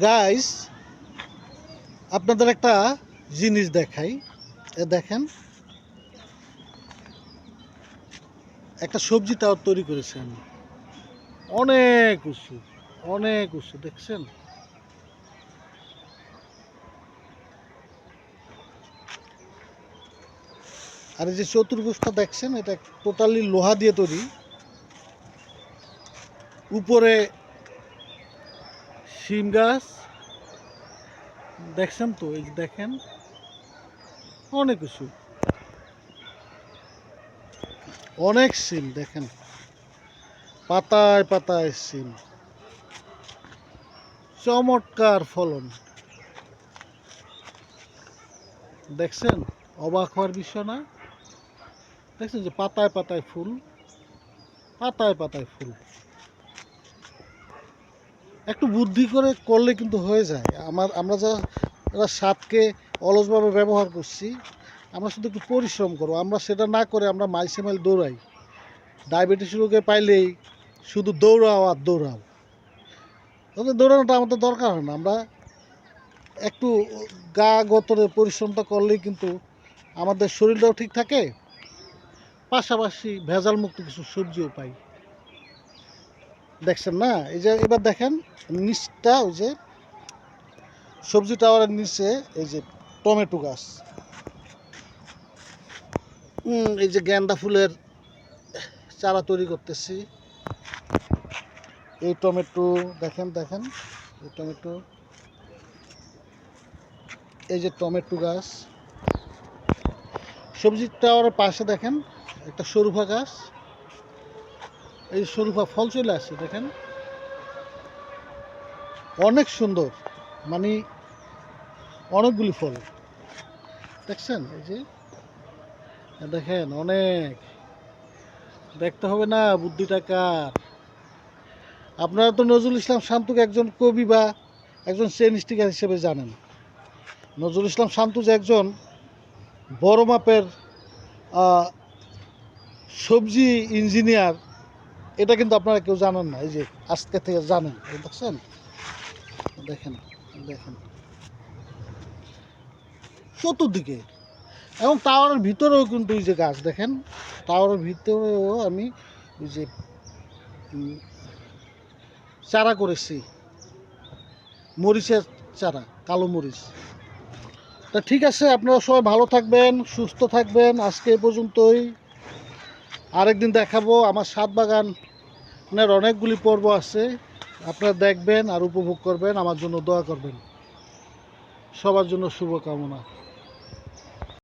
Guys, আপনাদের একটা জিনিস দেখাই। দেখেন, একটা সবজি টাওয়ার তৈরি করেছি আমি। অনেক উঁচু, অনেক উঁচু, দেখছেন? আর এই যে চতুর্ভুজটা দেখছেন, এটা টোটালি লোহা দিয়ে তৈরি। উপরে শিম গাছ দেখছেন তো, এই যে দেখেন, অনেক উঁচু, অনেক শিম দেখেন, পাতায় পাতায় শিম, চমৎকার ফলন। দেখছেন, অবাক হওয়ার বিষয় না? দেখছেন যে পাতায় পাতায় ফুল, পাতায় পাতায় ফুল। একটু বুদ্ধি করে করলে কিন্তু হয়ে যায়। আমরা যারা সাপকে অলসভাবে ব্যবহার করছি, আমরা শুধু একটু পরিশ্রম করবো। আমরা সেটা না করে আমরা মাইলসে মাইল দৌড়াই। ডায়াবেটিস রোগে পাইলেই শুধু দৌড়াও আর দৌড়াও। তাহলে দৌড়ানোটা আমাদের দরকার হয় না। আমরা একটু গা গতরে পরিশ্রমটা করলেই কিন্তু আমাদের শরীরটাও ঠিক থাকে, পাশাপাশি ভেজাল মুক্ত কিছু সবজিও পাই। দেখছেন না? এই যে এবার দেখেন নিচটা, ওই যে সবজি টাওয়ারের নিচে এই যে টমেটো গাছ, এই যে গেন্দা ফুলের চারা তৈরি করতেছি। এই টমেটো দেখেন, দেখেন এই টমেটো, এই যে টমেটো গাছ। সবজি টাওয়ারের পাশে দেখেন একটা সরুফা গাছ, এই সরুফা ফল চলে আসছে দেখেন, অনেক সুন্দর, মানে অনেকগুলি ফল দেখছেন। এই যে দেখেন, অনেক, দেখতে হবে না বুদ্ধিটা কার? আপনারা তো নজরুল ইসলাম শান্তুকে একজন কবি বা একজন সেনিস্টিকার হিসেবে জানেন। নজরুল ইসলাম শান্তু যে একজন বড় মাপের সবজি ইঞ্জিনিয়ার, এটা কিন্তু আপনারা কেউ জানেন না। এই যে আজকে থেকে জানেন, দেখছেন, দেখেন, দেখেন চতুর্দিকে, এবং টাওয়ারের ভিতরেও কিন্তু এই যে গাছ দেখেন, টাওয়ারের ভিতরেও আমি ওই যে চারা করেছি, মরিচের চারা, কালো মরিচ। তা ঠিক আছে, আপনারা সবাই ভালো থাকবেন, সুস্থ থাকবেন। আজকে এই পর্যন্তই। আরেকদিন দেখাবো। আমার ছাদ বাগানের অনেকগুলি পর্ব আছে, আপনারা দেখবেন আর উপভোগ করবেন। আমার জন্য দোয়া করবেন। সবার জন্য শুভকামনা।